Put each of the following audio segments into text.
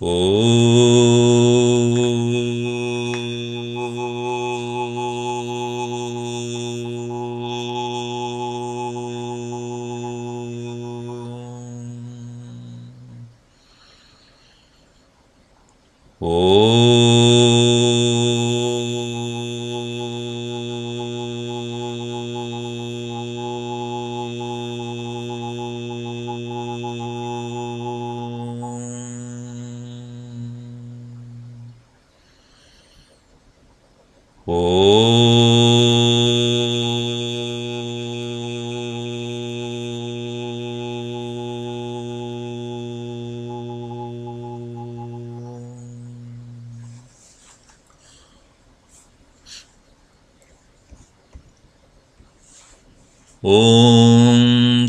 ॐ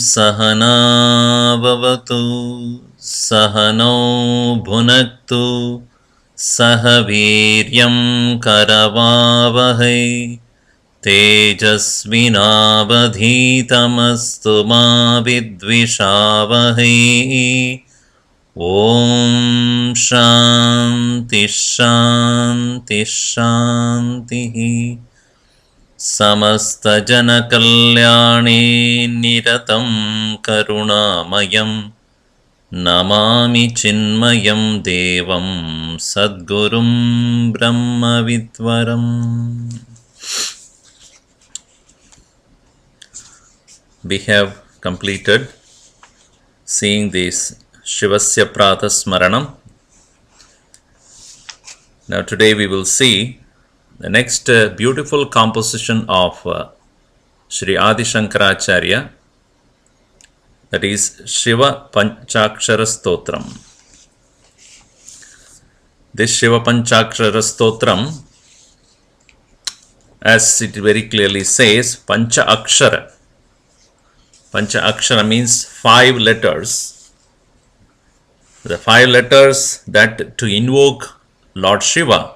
सहना भवतु सहनौ भुनक्तु सह वीर्यं करवावहै तेजस्विनावधीतमस्तु मा विद्विषावहै ॐ शान्ति शान्ति शान्तिः समस्तजनकल्याणे निरतं करुणामयं नमामि चिन्मयं देवं सद्गुरुं ब्रह्मविद्वरम्. We have completed seeing this Shivasya Prata Smaranam. Now today we will see the next beautiful composition of Sri Adi Shankaracharya, that is Shiva Panchakshara Stotram. This Shiva Panchakshara Stotram, as it very clearly says, Pancha Akshara. Pancha Akshara means 5 letters. The 5 letters that to invoke Lord Shiva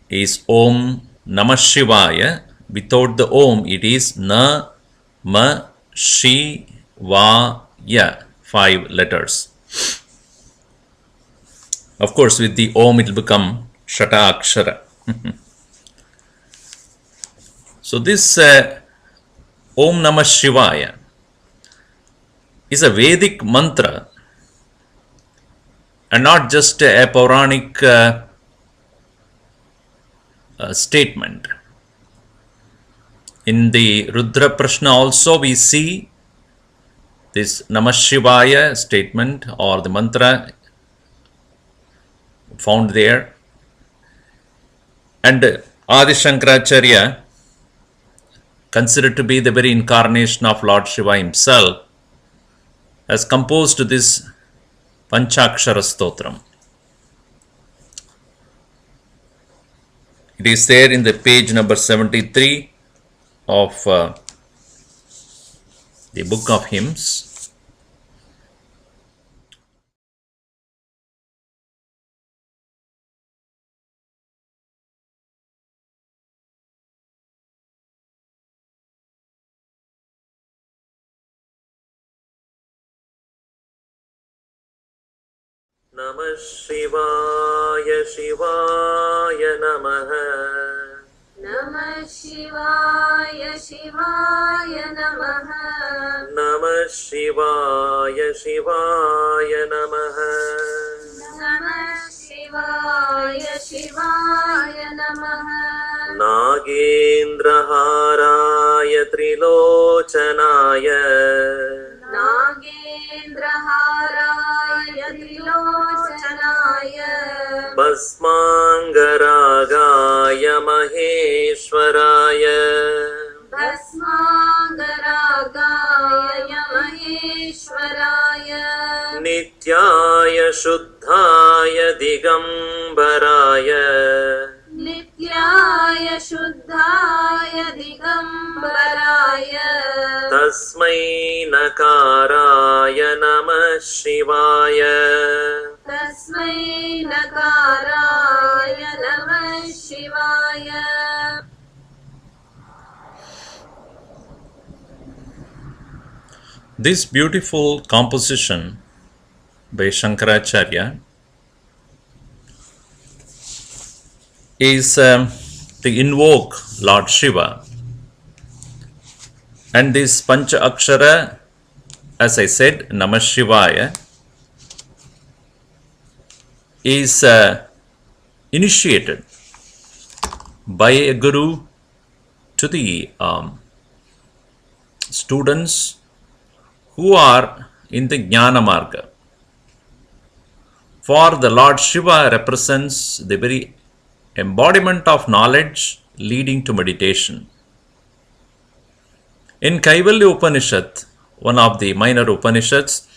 is Om Namah Shivaya. Without the Om, it is Na Ma Shi Va Ya. 5 letters. Of course, with the Om, it will become Shata Akshara. So this Om Namah Shivaya is a Vedic mantra and not just a Puranic statement. In the Rudra Prashna also we see this Namah Shivaya statement or the mantra found there. And Adi Shankaracharya, considered to be the very incarnation of Lord Shiva himself, has composed this Panchakshara Stotram. It is there in the page number 73 of the Book of Hymns. Namah Shivaya Shivaya Namaha. Namah Shivaya Shivaya Namaha. Namah Shivaya Shivaya Namaha. Namah Shivaya Shivaya Namaha. Nagendraharaya Trilochanaya. Nagendraharaya Trilochanaya. Basmangaragaya Maheshwaraya. Basmangaragaya Maheshwaraya. Nityaya Shuddhaya Digambaraya. Nityaya Shuddhaya Digambaraya. Tasmai Nakaraya Namah Shivaya. Tasmai Nakaraya Namah Shivaya. This beautiful composition by Shankaracharya is to invoke Lord Shiva. And this Pancha Akshara, as I said, Namah Shivaya, is initiated by a guru to the students who are in the Jnana Marga. For the Lord Shiva represents the very embodiment of knowledge leading to meditation. In Kaivalya Upanishad, one of the minor Upanishads,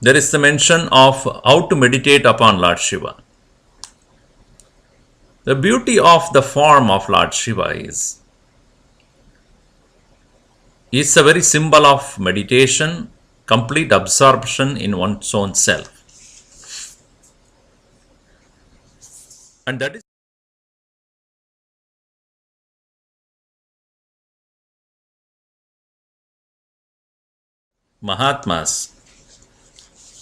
there is the mention of how to meditate upon Lord Shiva. The beauty of the form of Lord Shiva is a very symbol of meditation, complete absorption in one's own self. And that is Mahatmas.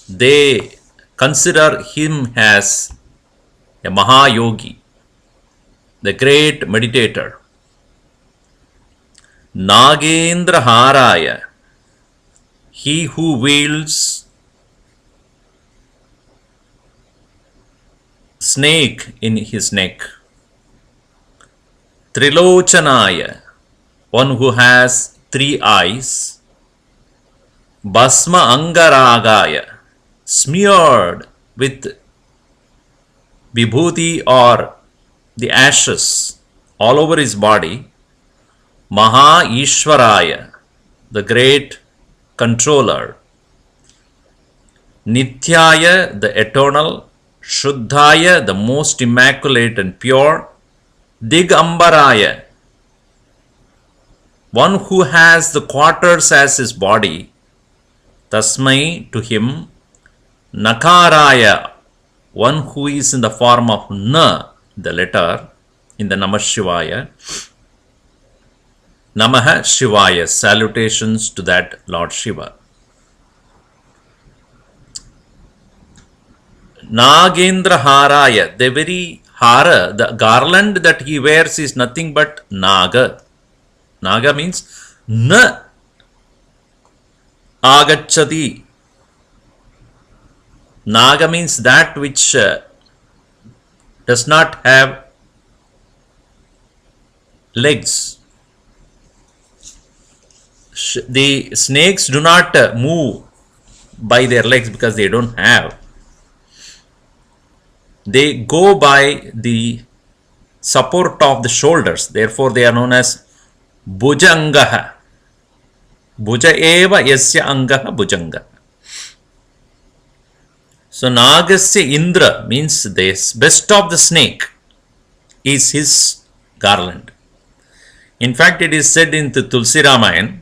They consider him as a Mahayogi, the great meditator. Nagendra Haraya, he who wields snake in his neck. Trilochanaya, one who has 3 eyes. Basma Angaragaya, smeared with vibhuti or the ashes all over his body. Maha Ishwaraya, the great controller. Nityaya, the eternal. Shuddhaya, the most immaculate and pure. Digambaraya, one who has the quarters as his body. Tasmai, to him. Nakaraya, one who is in the form of Na, the letter in the Namah Shivaya. Namaha Shivaya, salutations to that Lord Shiva. Nagendra Haraya, the very hara, the garland that he wears is nothing but Naga. Naga means Na Agachati. Naga means that which does not have legs. The snakes do not move by their legs because they don't have. They go by the support of the shoulders. Therefore, they are known as Bhujangaha. Bhuja eva yasya angaha bhujanga. So, Nagasya Indra means this best of the snake is his garland. In fact, it is said in the Tulsi Ramayana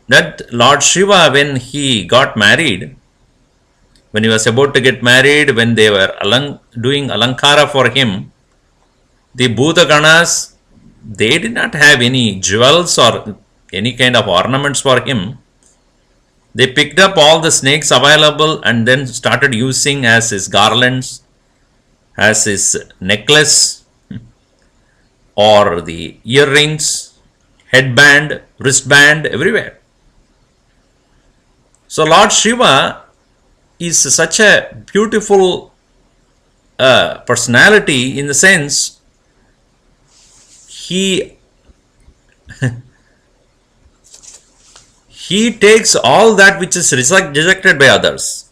that Lord Shiva, when he got married, when he was about to get married, when they were doing alankara for him, the Bhutaganas, they did not have any jewels or any kind of ornaments for him. They picked up all the snakes available and then started using as his garlands, as his necklace, or the earrings, headband, wristband, everywhere. So Lord Shiva is such a beautiful personality in the sense he takes all that which is rejected by others.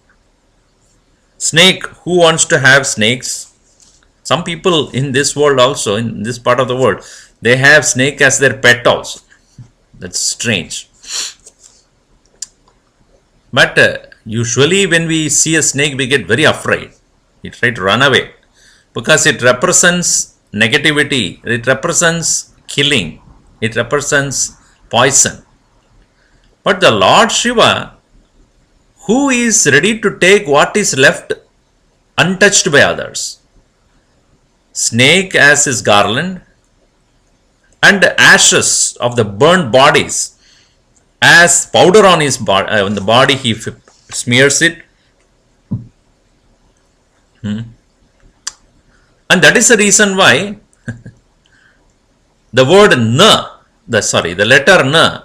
Snake, who wants to have snakes? Some people in this world also, in this part of the world, they have snake as their pet also. That's strange. But usually when we see a snake, we get very afraid. We try to run away because it represents negativity. It represents killing. It represents poison. But the Lord Shiva, who is ready to take what is left untouched by others, snake as his garland, and the ashes of the burnt bodies as powder on his body, on the body he smears it. And that is the reason why the word na, the letter na,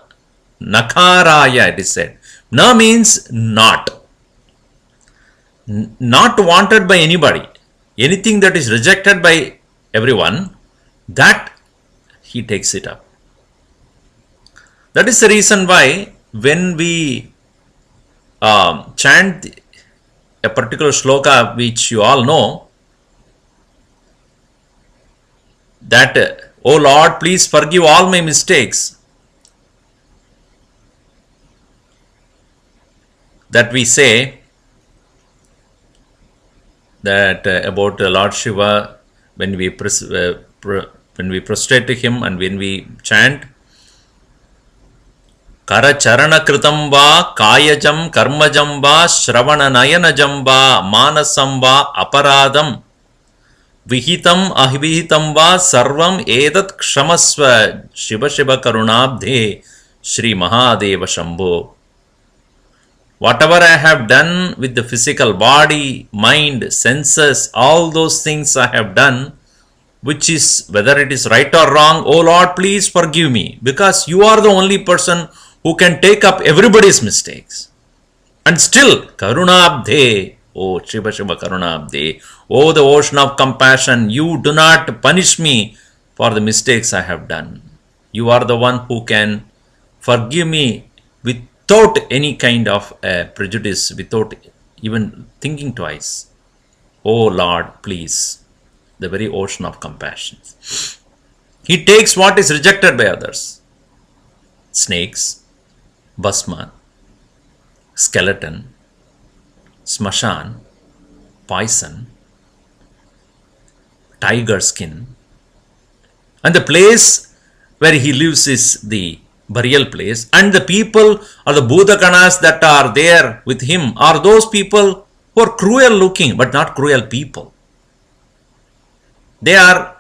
nakaraya it is said. Na means not. Not wanted by anybody. Anything that is rejected by everyone, that he takes it up. That is the reason why when we chant a particular shloka which you all know, that "O Lord, please forgive all my mistakes," that we say that about Lord Shiva when we prostrate to him and when we chant Kara charana kritam va kayajam karmajam va shravana nayanajam va manasam va aparadam vihitam ahivihitam va sarvam edat kshamasva shiva shiva karunabdhe Shri Mahadeva Shambho. Whatever I have done with the physical body, mind, senses, all those things I have done, which is whether it is right or wrong, oh Lord, please forgive me, because you are the only person who can take up everybody's mistakes. And still, Karunabdhe, oh Shiva Shiva Karunabdhe, oh the ocean of compassion, you do not punish me for the mistakes I have done. You are the one who can forgive me without any kind of prejudice, without even thinking twice. Oh Lord, please, the very ocean of compassion. He takes what is rejected by others. Snakes, Bhasma, skeleton, smashan, poison, tiger skin, and the place where he lives is the burial place, and the people or the Bhutaganas that are there with him are those people who are cruel looking but not cruel people. They are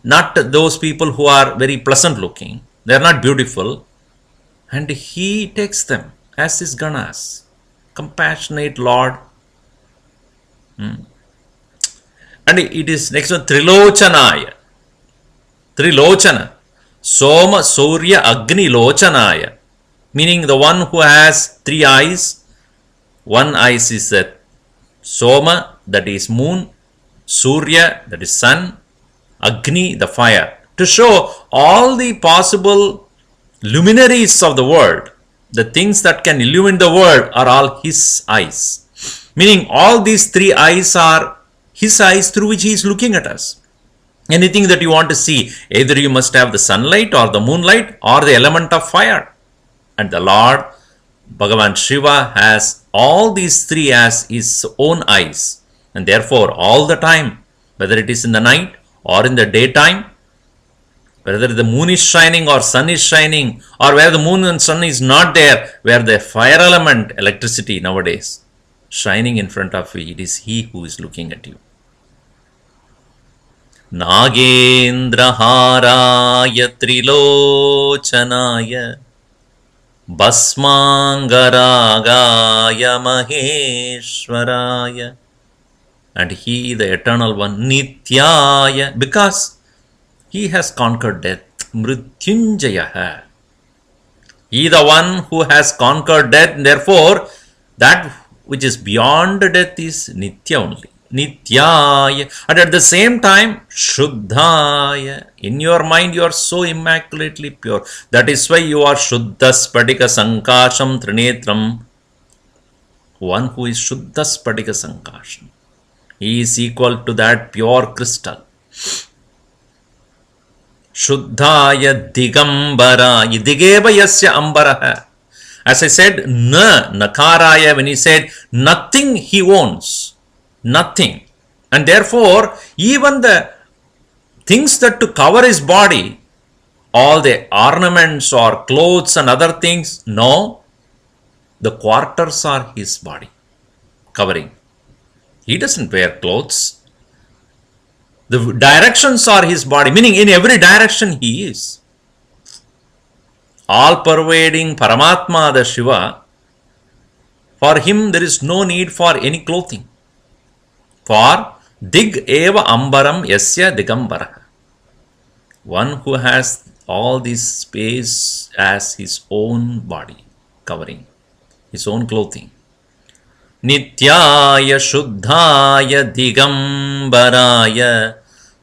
not those people who are very pleasant looking, they are not beautiful, and he takes them as his ganas. Compassionate Lord. And it is next one, Trilochanaya. Trilochana. Soma Surya Agni Lochanaya. Meaning the one who has three eyes. One eye is Soma, that is moon. Surya, that is sun. Agni, the fire. To show all the possible luminaries of the world, the things that can illumine the world are all his eyes. Meaning all these three eyes are his eyes through which he is looking at us. Anything that you want to see, either you must have the sunlight or the moonlight or the element of fire. And the Lord, Bhagavan Shiva, has all these three as his own eyes. And therefore, all the time, whether it is in the night or in the daytime, whether the moon is shining or sun is shining, or where the moon and sun is not there, where the fire element, electricity nowadays, shining in front of you, it is he who is looking at you. Nagendra Haraya Trilochanaya Bhasmangaragaya Maheshwaraya. And he, the eternal one, Nityaya, because he has conquered death. Mrityunjayaha. He, the one who has conquered death, and therefore that which is beyond death is Nitya only. Nityaya. And at the same time, Shuddhaya. In your mind, you are so immaculately pure. That is why you are Shuddha Spadika Sankasham Trinetram. One who is Shuddha Spadika Sankasham. He is equal to that pure crystal. Shuddhaya Digambaraya. Digeva Yasya Ambaraha. As I said, Nakaraya, when he said nothing he owns. Nothing. And therefore, even the things that to cover his body, all the ornaments or clothes and other things, no. The quarters are his body covering. He doesn't wear clothes. The directions are his body, meaning in every direction he is. All pervading Paramatma, the Shiva, for him there is no need for any clothing. For Dig eva ambaram yasya digambara. One who has all this space as his own body covering, his own clothing. Nityaya Shuddhaya Digambaraya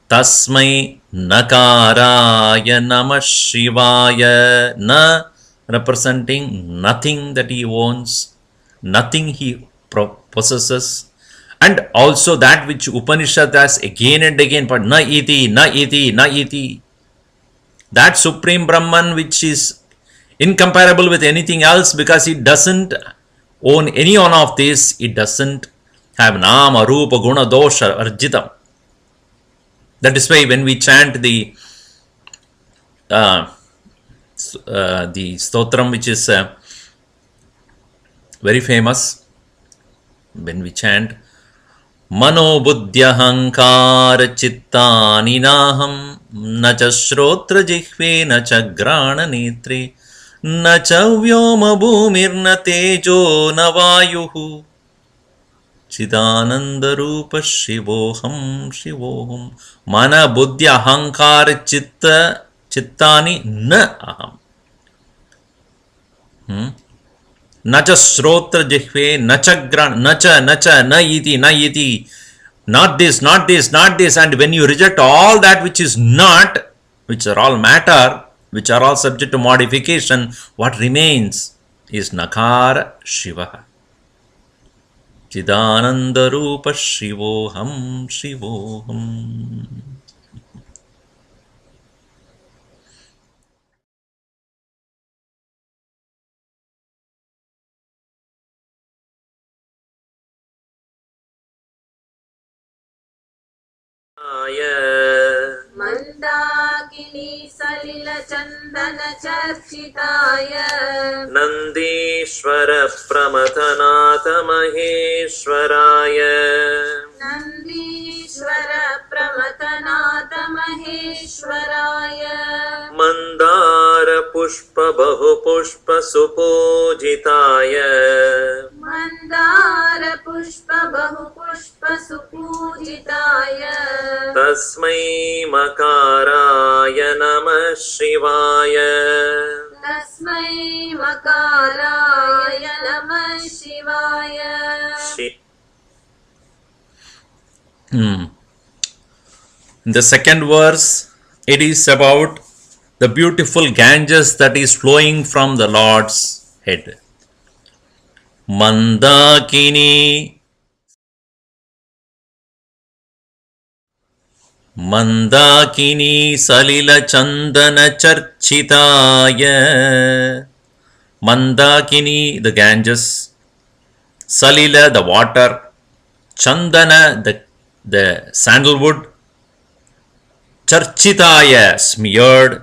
Tasmai Nakaraya Namah Shivaya. Na representing nothing that he owns, nothing he possesses, and also that which Upanishad has again and again, but na iti, na iti, na iti. That Supreme Brahman which is incomparable with anything else, because it doesn't own any one of this, it doesn't have nama, rupa, guna, dosha, arjitam. That is why when we chant the stotram, which is very famous, when we chant Mano buddhyahankara chittani naham nacha shrotra jihve nacha grana netri nacha vyoma bhumirna tejo navayuhu chidananda rupa shivoham shivoham. Mana buddhya ahankara chittani na aham. Nacha shrotra jihve nacha gran nacha na iti. Not this, not this, not this. And when you reject all that which is not, which are all matter, which are all subject to modification, what remains is Nakara Shiva. Chidananda Rupa Shivoham Shivoham. Mandakini Salil चन्दन चर्चिताय नन्दीश्वर प्रमथनाथ महेश्वराय नन्दीश्वर प्रमथनाथ महेश्वराय मंदार पुष्प बहु पुष्प सुपूजिताय मन्दार पुष्प बहु पुष्प सुपूजिताय तस्मै मकाराय नमः शिवाय तस्मै मकाराय नमः शिवाय. In the second verse, it is about the beautiful Ganges that is flowing from the Lord's head. Mandakini Salila Chandana Charchitaya. Mandakini, the Ganges. Salila, the water. Chandana, the sandalwood. Charchitaya, smeared.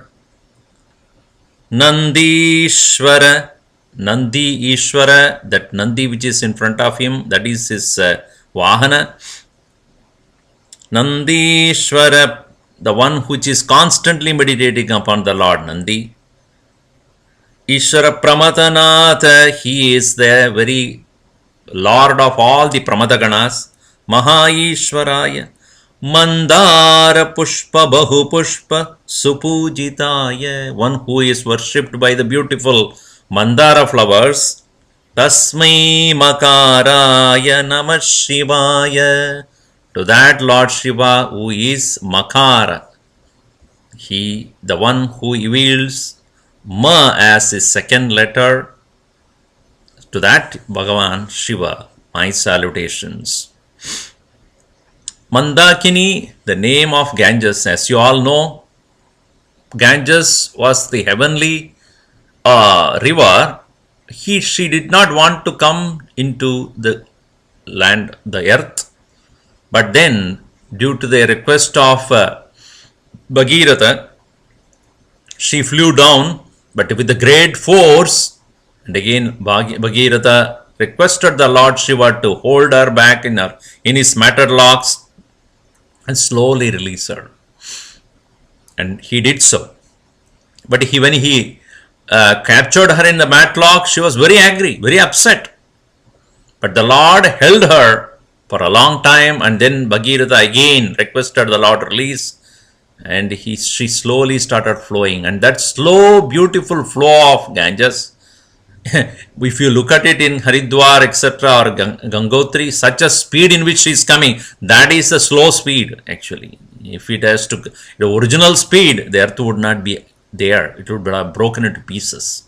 Nandishvara, Nandi Ishvara, that Nandi which is in front of him, that is his Vahana. Nandishvara, the one which is constantly meditating upon the Lord Nandi. Ishvara Pramatanatha, he is the very Lord of all the Pramataganas. Mahaishvaraya. Mandara Pushpa Bahu Pushpa Supujitaya, one who is worshipped by the beautiful Mandara flowers. Tasmai Makaraya Namah Shivaya, to that Lord Shiva who is Makara. He, the one who wields Ma as his second letter, to that Bhagavan Shiva, my salutations. Mandakini, the name of Ganges, as you all know, Ganges was the heavenly river. She did not want to come into the land, the earth, but then due to the request of Bhagiratha, she flew down, but with the great force, and again Bhagiratha requested the Lord Shiva to hold her back in his matterlocks and slowly release her. And he did so. But when he captured her in the matlock, she was very angry, very upset. But the Lord held her for a long time, and then Bhagirath again requested the Lord release, and she slowly started flowing. And that slow, beautiful flow of Ganges, if you look at it in Haridwar, etc., or Gangotri, such a speed in which she is coming, that is a slow speed actually. If it has to, the original speed, the earth would not be there, it would have broken into pieces.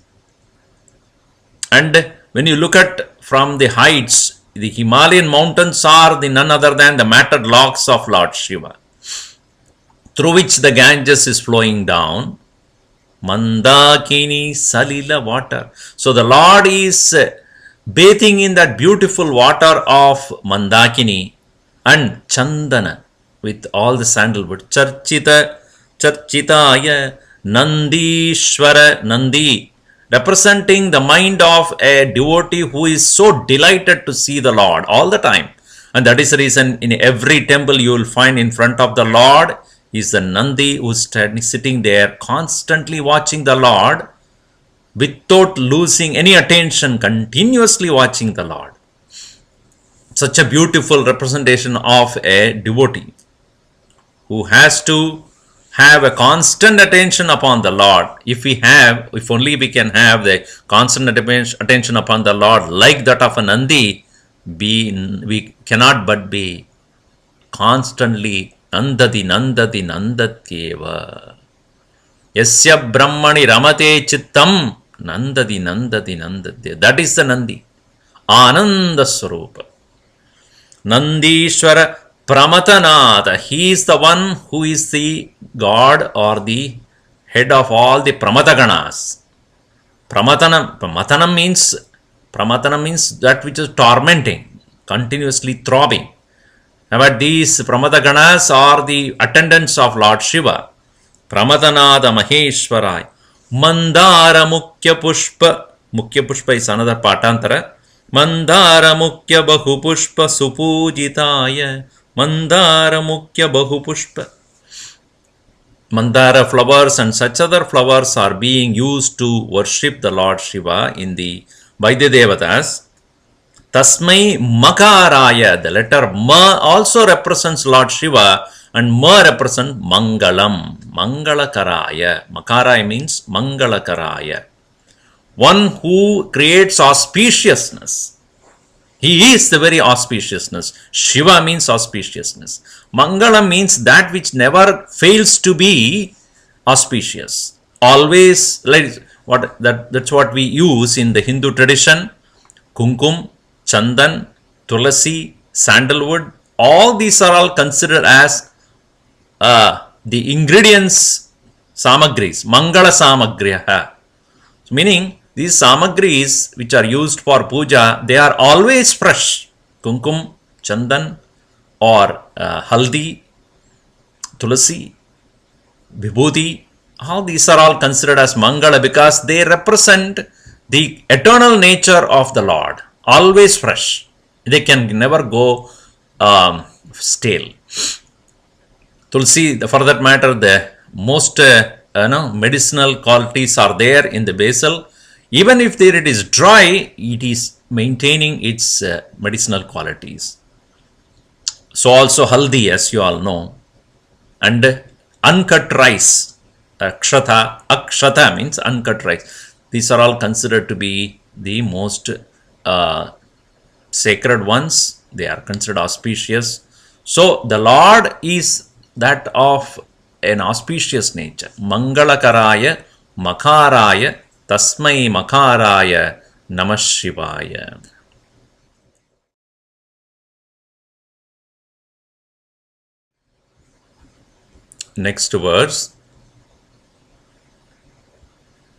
And when you look at from the heights, the Himalayan mountains are the none other than the matted locks of Lord Shiva, through which the Ganges is flowing down. Mandakini Salila water. So the Lord is bathing in that beautiful water of Mandakini and Chandana with all the sandalwood. Charchitaya Nandishwara Nandi, representing the mind of a devotee who is so delighted to see the Lord all the time. And that is the reason in every temple you will find in front of the Lord is the Nandi who is sitting there constantly watching the Lord without losing any attention, continuously watching the Lord. Such a beautiful representation of a devotee who has to have a constant attention upon the Lord. If only we can have the constant attention upon the Lord like that of a Nandi, we cannot but be constantly Nandati Nandati Nandatyeva. Yasya Brahmani Ramate Chittam Nandati Nandati Nandatyeva. That is the Nandi. Ananda Swarupa. Nandishwara Pramatanatha. He is the one who is the God or the head of all the Pramataganas. Pramatana means that which is tormenting, continuously throbbing. But these Pramataganas are the attendants of Lord Shiva. Pramatanada Maheshwarai. Mandara Mukhya Pushpa. Mukhya Pushpa is another Patantara. Mandara Mukhya Bahu Pushpa Supujitaya. Mandara Mukhya Bahu Pushpa. Mandara flowers and such other flowers are being used to worship the Lord Shiva by the Devatas. Tasmai Makaraya, the letter Ma also represents Lord Shiva, and Ma represents Mangalam, Mangalakaraya. Makaraya means Mangalakaraya. One who creates auspiciousness. He is the very auspiciousness. Shiva means auspiciousness. Mangala means that which never fails to be auspicious. Always, that's what we use in the Hindu tradition. Kumkum, Chandan, Tulasi, Sandalwood, all these are all considered as the ingredients, samagris, Mangala samagriha. Meaning, these samagris which are used for puja, they are always fresh. Kumkum, Chandan, or Haldi, Tulasi, Vibhuti, all these are all considered as Mangala because they represent the eternal nature of the Lord. Always fresh. They can never go stale. Tulsi, for that matter, the most medicinal qualities are there in the basil. Even if it is dry, it is maintaining its medicinal qualities. So also haldi, as you all know, and uncut rice. Akshata means uncut rice. These are all considered to be the most sacred ones. They are considered auspicious. So the Lord is that of an auspicious nature. Mangalakaraya, Makaraya, Tasmai Makaraya, Namah Shivaya. Next verse.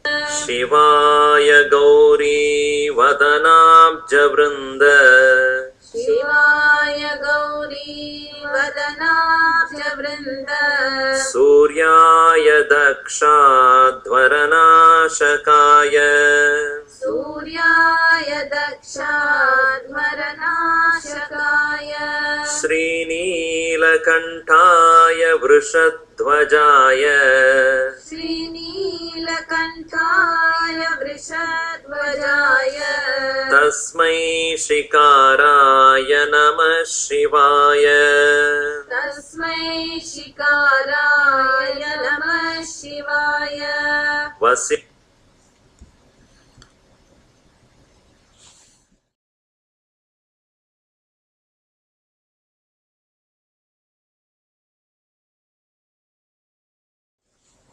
Shivaya Gauri Vadanabja Vrinda. Shivaya Gauri Vadanabja Vrinda. Suryaya Daksha Dvaranashakaya. Suryaya Daksha Dvaranashakaya. Srinilakantaya Vrishadvajaya. Srinilakantaya नीलकण्ठाय वृषध्वजाय तस्मै शिकाराय नमः शिवाय तस्मै शिकाराय नमः शिवाय वसि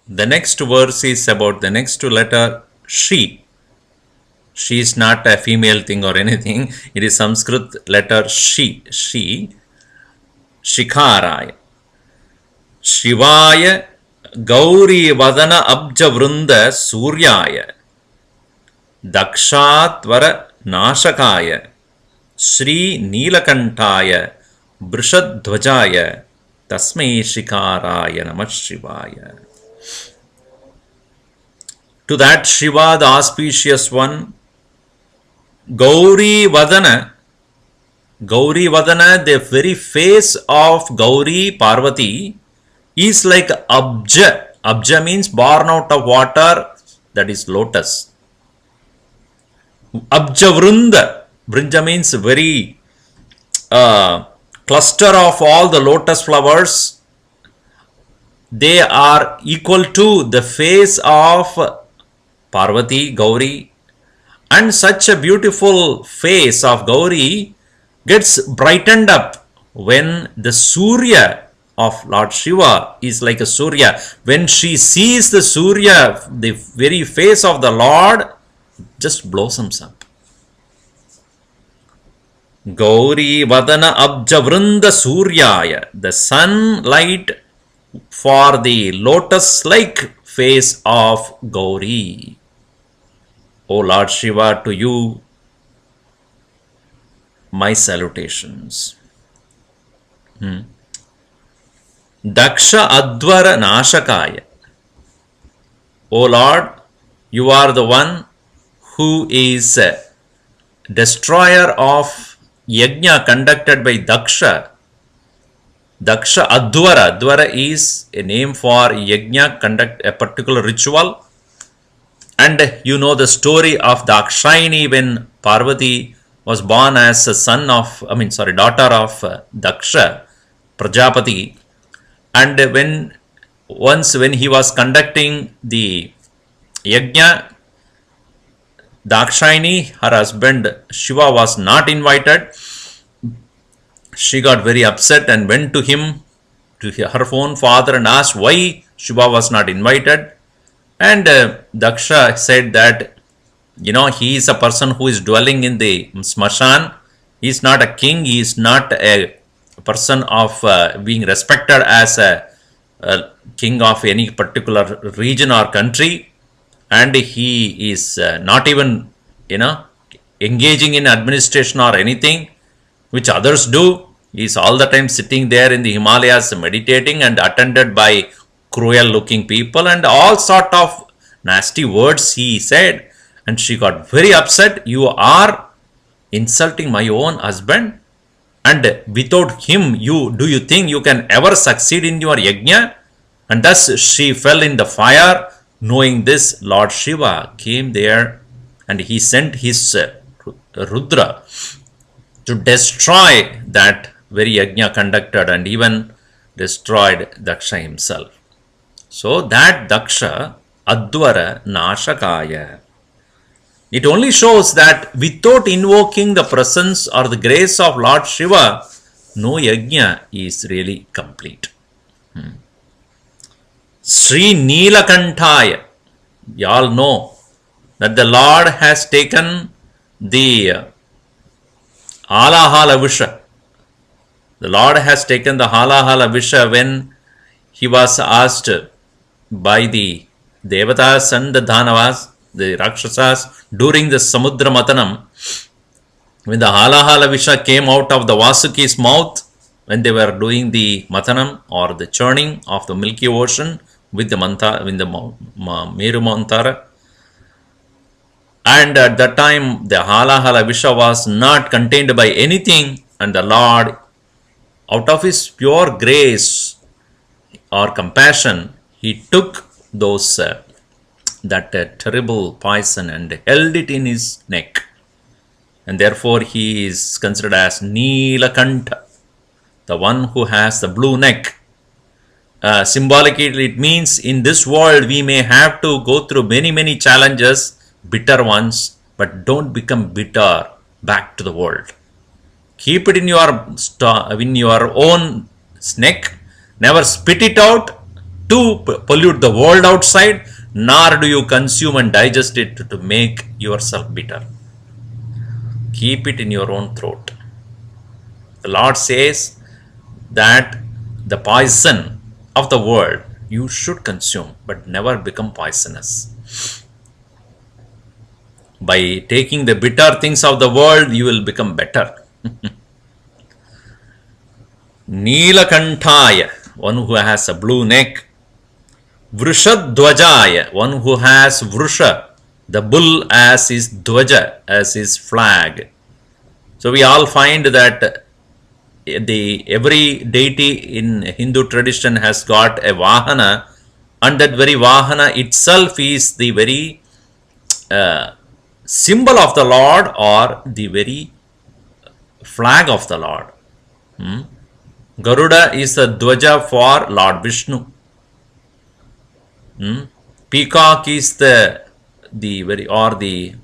The next verse is about the next letter she. She is not a female thing or anything. It is Sanskrit letter she. She. Shikaraya. Shivaya Gauri Vadana Abja Vrunda Suryaya. Dakshatvara Nashakaya. Sri Neelakantaya Brishadhvajaya. Tasmai Shikaraya Namah Shivaya. To that Shiva, the auspicious one, Gauri Vadana, the very face of Gauri Parvati is like Abja. Abja means born out of water, that is lotus. Abja Vrunda, Vrinja means very cluster of all the lotus flowers. They are equal to the face of Parvati, Gauri, and such a beautiful face of Gauri gets brightened up when the Surya of Lord Shiva is like a Surya. When she sees the Surya, the very face of the Lord just blossoms up. Gauri Vadana Abja Vrunda Suryaya, the sunlight for the lotus-like face of Gauri. O Lord Shiva, to you my salutations. Daksha Advara Nashakaya. O Lord, you are the one who is destroyer of yajna conducted by Daksha. Daksha Advara. Advara is a name for yajna, conduct a particular ritual. And you know the story of Dakshayani when Parvati was born as a daughter of Daksha, Prajapati. And when he was conducting the yajna, Dakshayani, her husband Shiva, was not invited. She got very upset and went to him, to her own father, and asked why Shiva was not invited. And Daksha said that, he is a person who is dwelling in the Smashan. He is not a king. He is not a person of being respected as a king of any particular region or country. And he is not even, engaging in administration or anything, which others do. He is all the time sitting there in the Himalayas meditating and attended by cruel looking people and all sort of nasty words he said. And she got very upset. You are insulting my own husband, and without him, do you think you can ever succeed in your yajna? And thus she fell in the fire. Knowing this, Lord Shiva came there and he sent his Rudra to destroy that very yajna conducted and even destroyed Daksha himself. So that Daksha Advara Nashakaya. It only shows that without invoking the presence or the grace of Lord Shiva, no yajna is really complete. Sri Neelakantaya. You all know that the Lord has taken the Halahala Visha. The Lord has taken the Halahala Visha when he was asked by the Devatas and the Dhanavas, the Rakshasas, during the Samudra Matanam, when the Halahala Visha came out of the Vasuki's mouth, when they were doing the Matanam or the churning of the Milky Ocean with the Meru Mantara. And at that time, the Halahala Visha was not contained by anything, and the Lord, out of his pure grace or compassion, he took those that terrible poison and held it in his neck. And therefore he is considered as Neelakantha, the one who has the blue neck. Symbolically, it means in this world we may have to go through many challenges, bitter ones, but don't become bitter back to the world. Keep it in your own neck. Never spit it out to pollute the world outside, nor do you consume and digest it to make yourself bitter. Keep it in your own throat. The Lord says that the poison of the world you should consume, but never become poisonous. By taking the bitter things of the world, you will become better. Neelakantaya, one who has a blue neck. Vrishadwajaya, one who has Vrisha, the bull, as his dwaja, as his flag. So we all find that every deity in Hindu tradition has got a Vahana, and that very Vahana itself is the very symbol of the Lord, or the very flag of the Lord. Garuda is the dwaja for Lord Vishnu. Peacock is the very, or the,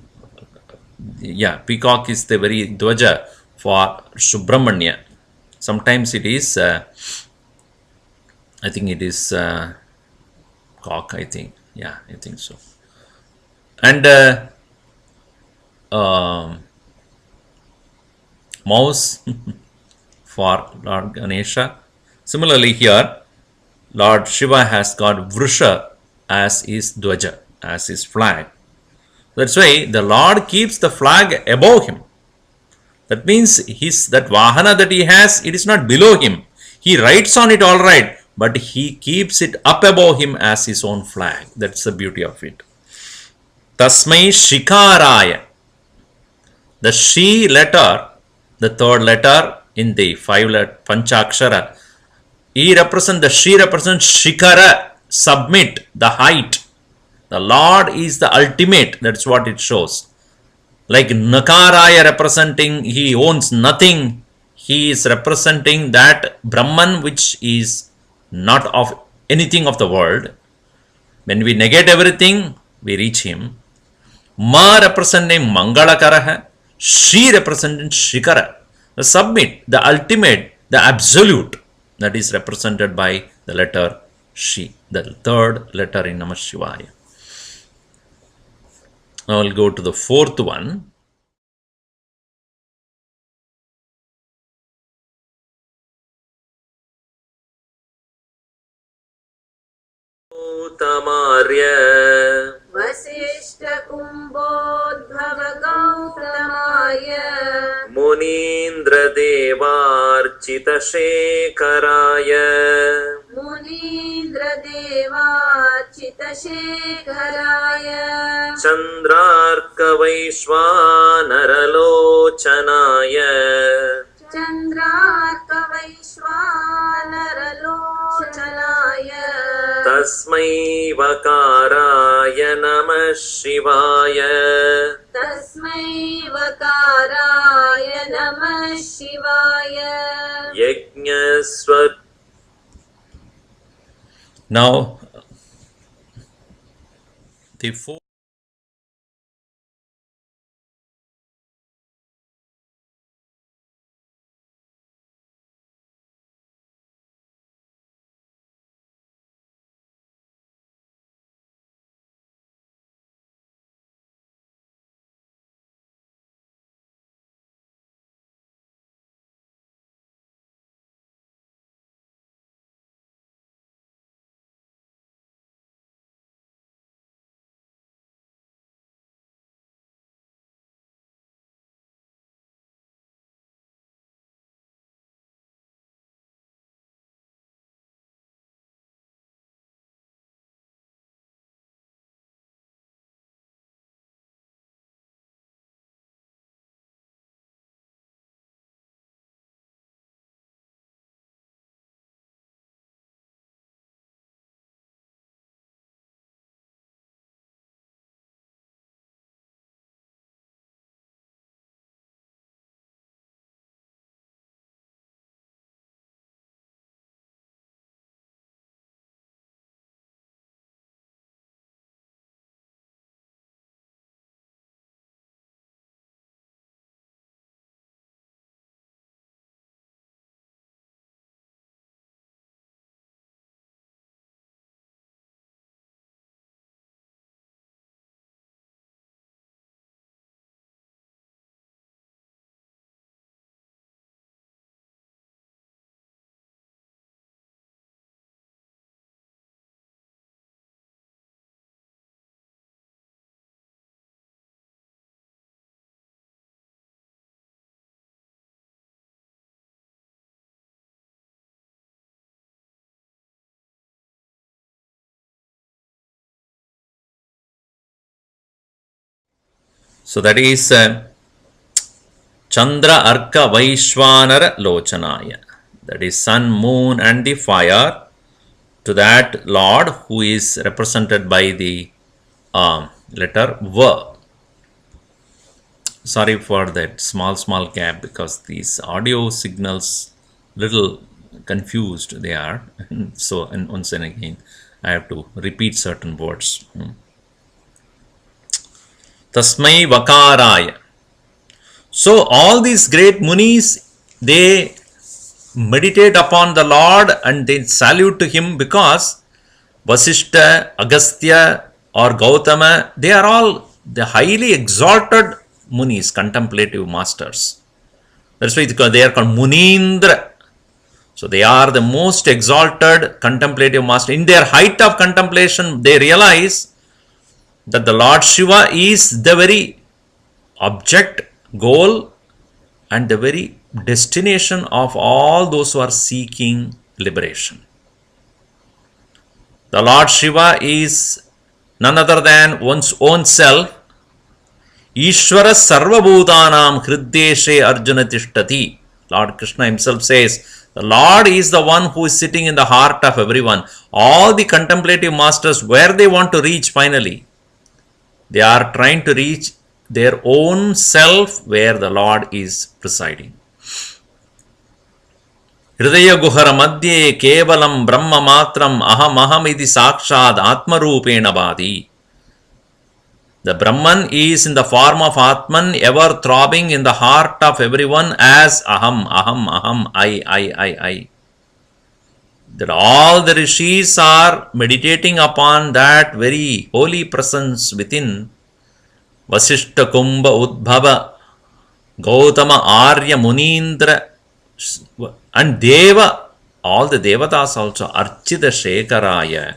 yeah, peacock is the very dwaja for Subramanya. Sometimes it is, I think it is cock, I think. Yeah, I think so. And mouse for Lord Ganesha. Similarly here, Lord Shiva has got Vrisha as his dwaja, as his flag. That's why the Lord keeps the flag above him. That means that Vahana that he has, it is not below him. He rides on it all right, but he keeps it up above him as his own flag. That's the beauty of it. Tasmai Shikaraya. The Shi letter, the third letter in the Panchakshara, the Shi represents Shikara, submit, the height. The Lord is the ultimate. That's what it shows. Like Nakaraya representing, he owns nothing. He is representing that Brahman which is not of anything of the world. When we negate everything, we reach him. Ma representing Mangalakaraha. Shi representing Shikara. The submit, the ultimate, the absolute. That is represented by the letter Shi, the third letter in Namah Shivaya. Now I'll go to the fourth one. Tamarya Vasishta Kumbodbhava Gautamaya Munindra Devarchita Shekaraya Munindra Deva Chitashekaraya Chandrarka Vaishwanaralochanaya Chandraka Vaishwanaralochanaya Tasmai Vakaraya Namah Shivaya Tasmai Vakaraya Namah Shivaya Yajnaswat. Now, the fourth So that is Chandra Arka Vaishwanara Lochanaya. That is sun, moon and the fire. To that Lord who is represented by the letter V. Sorry for that small gap because these audio signals little confused they are. So and once and again I have to repeat certain words. Tasmai Vakaraya. So all these great munis, they meditate upon the Lord and they salute to him because Vasishta, Agastya or Gautama, they are all the highly exalted munis, contemplative masters. That's why they are called Munindra. So they are the most exalted contemplative master. In their height of contemplation, they realize that the Lord Shiva is the very object, goal and the very destination of all those who are seeking liberation. The Lord Shiva is none other than one's own self. Ishvara sarvabhutanam hriddeshe arjuna tishtati. Lord Krishna himself says, the Lord is the one who is sitting in the heart of everyone. All the contemplative masters, where they want to reach finally, they are trying to reach their own self where the Lord is presiding. Hridaya guhara madhye kevalam brahma matram aham aham iti sakshad atma rupena badi. The Brahman is in the form of Atman, ever throbbing in the heart of everyone as aham, aham, aham, I. That all the rishis are meditating upon that very holy presence within. Vasishta Kumbha Udbhava Gautama Arya Munindra and Deva, all the Devatas also, Archita Shekaraya,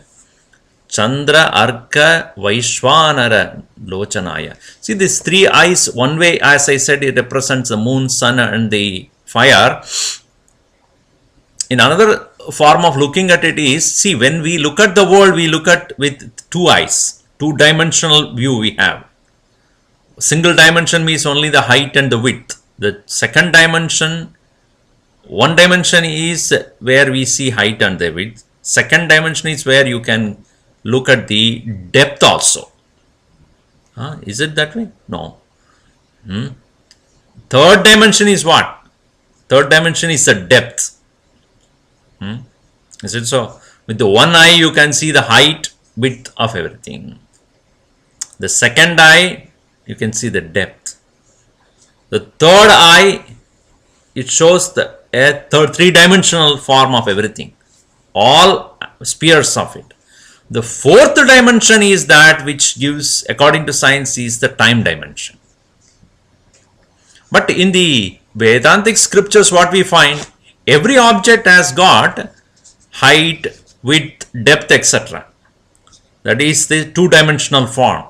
Chandra Arka Vaishwanara Lochanaya. See these three eyes, one way as I said it represents the moon, sun and the fire. In another form of looking at it is, see when we look at the world, we look at with two eyes, two-dimensional view we have. Single dimension means only the height and the width. The second dimension, one dimension is where we see height and the width. Second dimension is where you can look at the depth also. Is it that way? No. Third dimension is what? Third dimension is the depth. Is it so? With the one eye you can see the height, width of everything. The second eye you can see the depth. The third eye, it shows the three-dimensional form of everything. All spheres of it. The fourth dimension is that which gives, according to science, is the time dimension. But in the Vedantic scriptures, what we find, every object has got height, width, depth, etc. That is the two-dimensional form.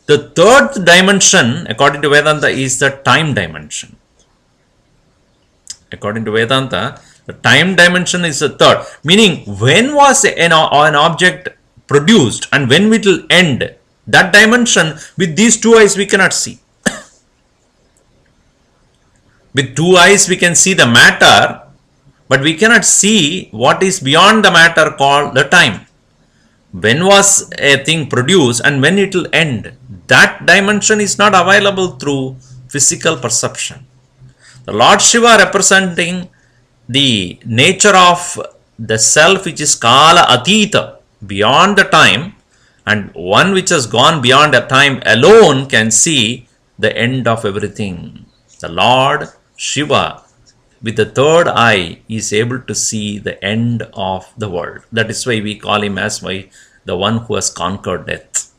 The third dimension, according to Vedanta, is the time dimension. According to Vedanta, the time dimension is the third. Meaning, when was an object produced and when it will end, that dimension, with these two eyes we cannot see. With two eyes we can see the matter, but we cannot see what is beyond the matter called the time. When was a thing produced and when it will end, that dimension is not available through physical perception. The Lord Shiva representing the nature of the self which is Kala Atita, beyond the time, and one which has gone beyond the time alone can see the end of everything. The Lord Shiva with the third eye is able to see the end of the world. That is why we call him as the one who has conquered death.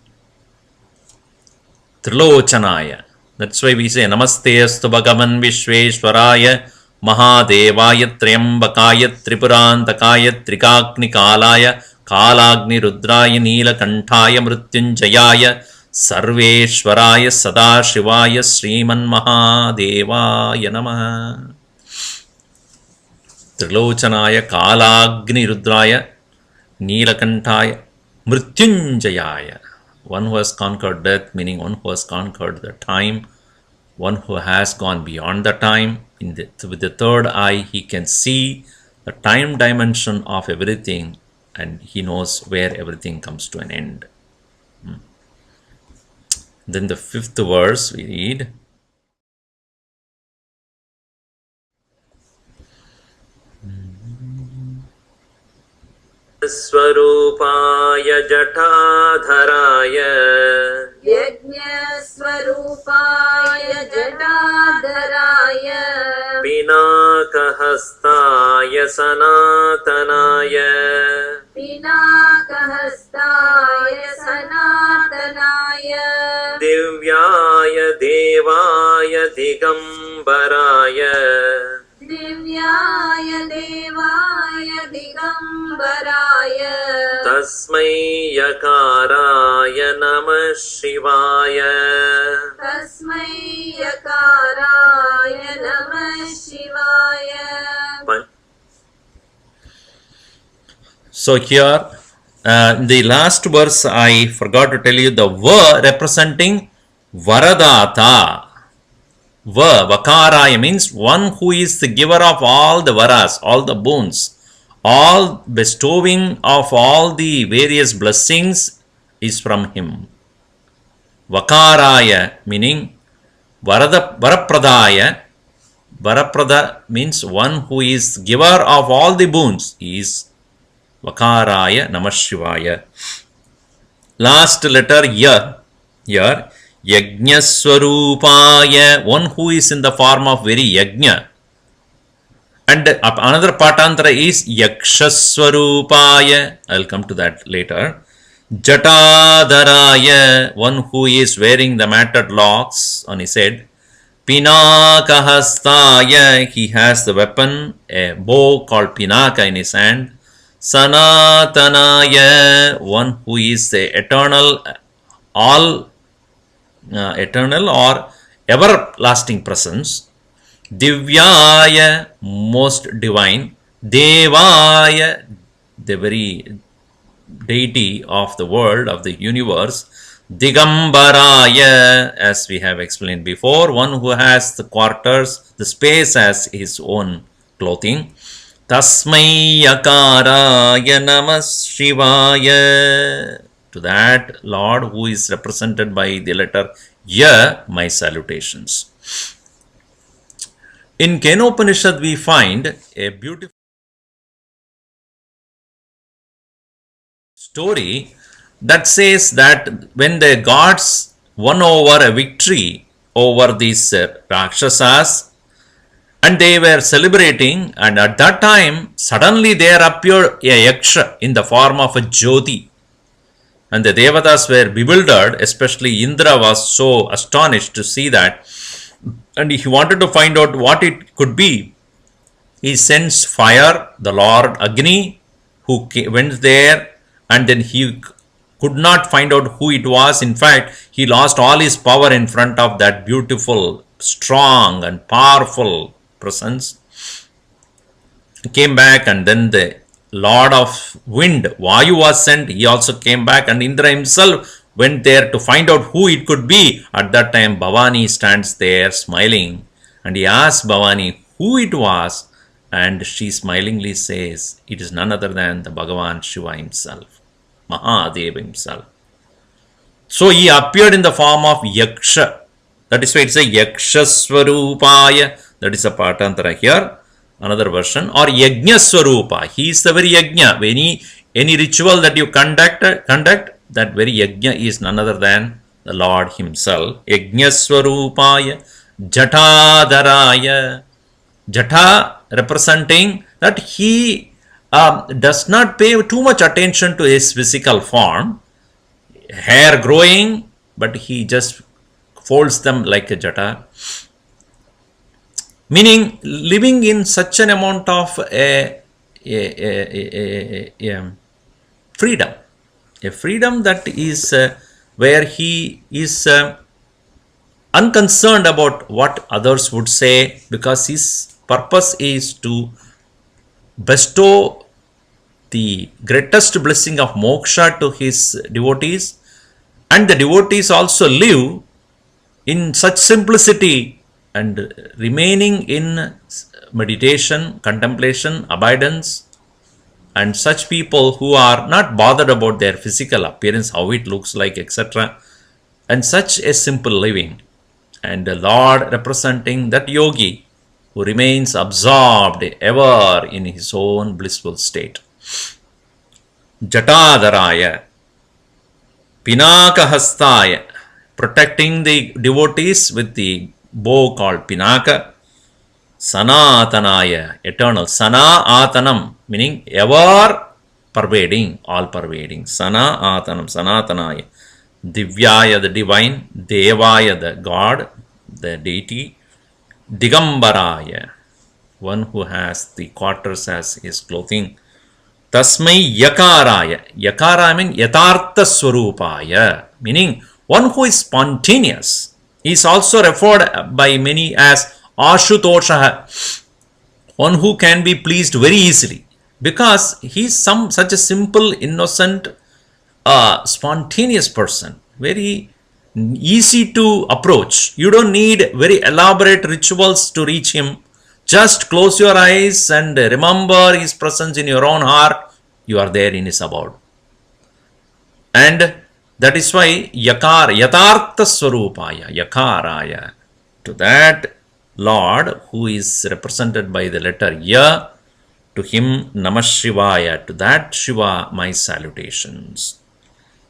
Trilochanaya. That's why we say Namaste Astu Bhagavan Vishveshwaraya Mahadevaya Triambakaya Tripurantakaya Trikagni Kalaya Kalagni Rudraya Neelakantaya Mrityunjayaya Sarveshwaraya Sadashivaya Sriman Mahadevaya Namaha. Trilochanaya Kalagni Rudraya Neelakantaya Mrityunjayaya. one who has conquered death, meaning one who has conquered the time, one who has gone beyond the time. With the third eye, he can see the time dimension of everything, and he knows where everything comes to an end. Then the fifth verse we read. स्वरूपाय जटाधराय यज्ञस्वरूपाय जटाधराय पिनाकहस्ताय सनातनाय पिनाकहस्ताय सनातनाय दिव्याय देवाय दिगम्बराय दिव्याय देवाय दिगम्बराय तस्मै यकाराय नमः शिवाय तस्मै यकाराय नमः शिवाय. So here, the last verse I forgot to tell you the Va representing Varadata. Vakaraya means one who is the giver of all the varas, all the boons, all bestowing of all the various blessings is from him. Vakaraya meaning Varapradaya. Varaprada means one who is giver of all the boons. He is Vakaraya Namah Shivaya. Last letter Ya. Here Yajnaswarupaya, one who is in the form of very Yajna. And another Patantara is Yakshaswarupaya. I will come to that later. Jatadaraya, one who is wearing the matted locks on his head. Pinakahastaya, he has the weapon, a bow called Pinaka in his hand. Sanatanaya, one who is the eternal, eternal or everlasting presence. Divyaya, most divine. Devaya, the very deity of the world, of the universe. Digambaraya, as we have explained before, one who has the quarters, the space as his own clothing. Tasmai Yakaraya Namah Shivaya. To that Lord who is represented by the letter Ya, my salutations. In Kenopanishad we find a beautiful story that says that when the gods won over a victory over these Rakshasas, and they were celebrating, and at that time suddenly there appeared a Yaksha in the form of a Jyoti. And the Devatas were bewildered, especially Indra was so astonished to see that, and he wanted to find out what it could be. He sends fire, the Lord Agni, who went there, and then he could not find out who it was. In fact, he lost all his power in front of that beautiful, strong and powerful presence. He came back, and then the Lord of Wind, Vayu, was sent. He also came back, and Indra himself went there to find out who it could be. At that time, Bhavani stands there smiling, and he asks Bhavani who it was, and she smilingly says, it is none other than the Bhagavan Shiva himself, Mahadeva himself. So he appeared in the form of Yaksha. That is why it's a Yakshaswarupaya. That is a Patantara here. Another version, or Yajna Swarupa. He is the very Yajna. Any ritual that you conduct, that very Yajna is none other than the Lord himself. Yajna Swarupaya, Jatadaraya. Jata representing that he does not pay too much attention to his physical form. Hair growing, but he just folds them like a jata. Meaning living in such an amount of freedom. A freedom that is where he is unconcerned about what others would say, because his purpose is to bestow the greatest blessing of moksha to his devotees, And the devotees also live in such simplicity and remaining in meditation, contemplation, abidance, and such people who are not bothered about their physical appearance, how it looks like, etc., and such a simple living. And the Lord representing that yogi who remains absorbed ever in his own blissful state. Jatadaraya, Pinakahastaya, protecting the devotees with the bow called Pinaka. Sanatanaya, eternal. Sana Atanam, meaning ever pervading, all pervading. Sana Atanam, Sanatanaya. Divyaya, the divine. Devaya, the God, the deity. Digambaraya, one who has the quarters as his clothing. Tasmai Yakaraya. Yakara means Yatartha Swarupaya, meaning one who is spontaneous. He is also referred by many as Ashutosha, one who can be pleased very easily, because he is such a simple, innocent, spontaneous person, very easy to approach. You don't need very elaborate rituals to reach him. Just close your eyes and remember his presence in your own heart. You are there in his abode. And that is why Yatartha Swarupaya, Yakaraya, to that Lord who is represented by the letter Ya, to him Namah Shivaya, to that Shiva my salutations.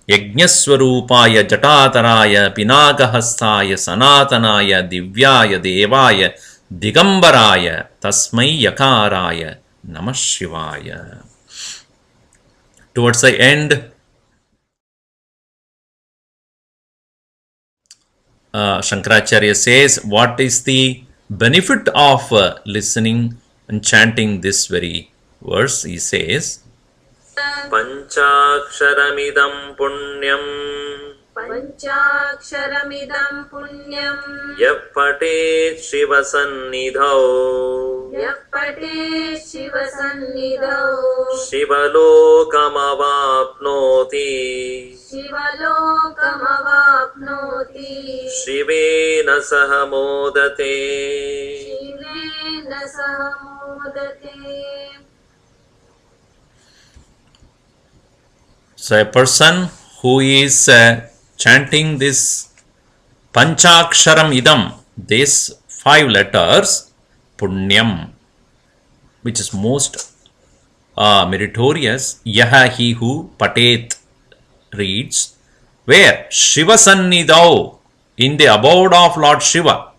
Yajñaswarupaya Jatataraya Pinakahastaya Sanatanaya Divyaya Devaya Digambaraya Tasmai Yakaraya Namah Shivaya. Towards the end, Shankaracharya says, what is the benefit of listening and chanting this very verse? He says, Panchaksharamidam punyam Panchaksharamidam punyam Yapate Shivasannidhau Yapate Shivasannidhau Shivalokamavapnoti Shivalokamavapnoti Shivena sahamodate Shivena sahamodate. so a person who is chanting this Panchaksharam Idam, these 5 letters, Punyam, which is most meritorious, Yaha, he who Patet reads, where Shiva Sannidhau, in the abode of Lord Shiva.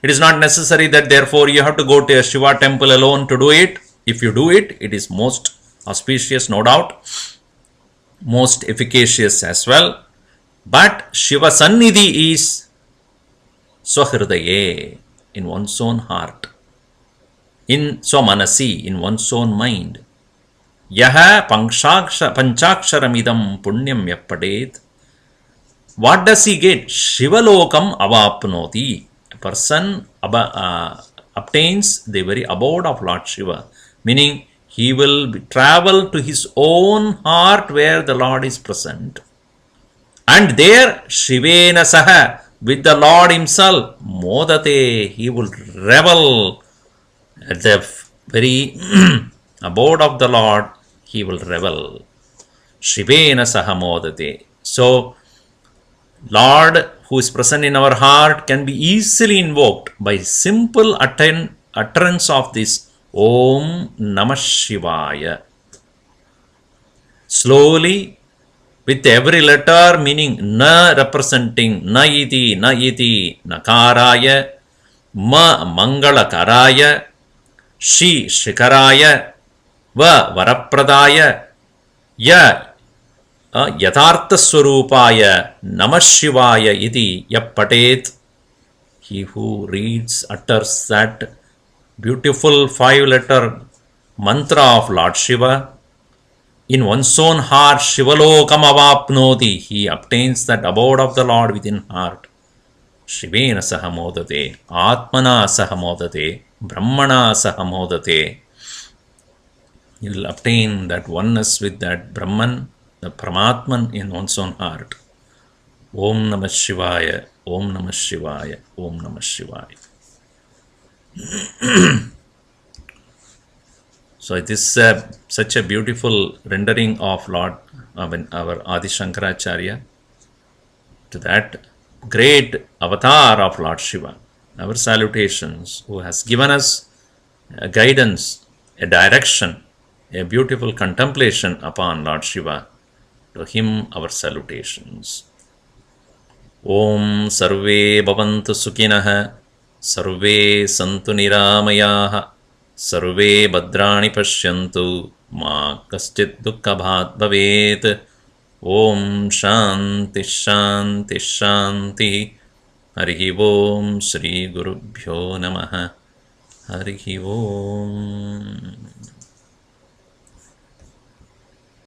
It is not necessary that therefore you have to go to a Shiva temple alone to do it. If you do it, it is most auspicious, no doubt, most efficacious as well. But Shiva Sannidhi is Swahridaye, in one's own heart, in Swamanasi, in one's own mind. Yaha Panchaksharamidam Punyam Yappadet. What does he get? Shivalokam Avapnoti. A person obtains the very abode of Lord Shiva, meaning he will travel to his own heart where the Lord is present. And there, Shivena Saha, with the Lord himself, Modate, he will revel at the very abode of the Lord, he will revel. Shivena Saha Modate. So, Lord who is present in our heart can be easily invoked by simple utterance of this Om Namah Shivaya. Slowly, with every letter meaning Na representing Na iti, Nakaraya, Ma Mangalakaraya, Shi Shikaraya, Va Varapradaya, Ya Yatartha Swarupaya, Namah Shivaya iti Yappatet. He who reads, utters that beautiful 5-letter mantra of Lord Shiva, in one's own heart, Shivalokam Avapnoti, he obtains that abode of the Lord within heart. Shivena Sahamodate, Atmana Sahamodate, Brahmana Sahamodate. He will obtain that oneness with that Brahman, the Paramatman in one's own heart. Om Namah Shivaya, Om Namah Shivaya, Om Namah Shivaya. So this is such a beautiful rendering of Lord, our Adi Shankaracharya, to that great avatar of Lord Shiva. Our salutations, who has given us a guidance, a direction, a beautiful contemplation upon Lord Shiva. To him our salutations. Om Sarve Bhavantu Sukhinah, Sarve Santu Niramayaha, Sarve Bhadrani Pashyantu, Ma Kaschit Dukkhabhat Bhavet. Om Shanti Shanti Shanti. Harihi Om Shri Gurubhyo Namaha. Harihi Om.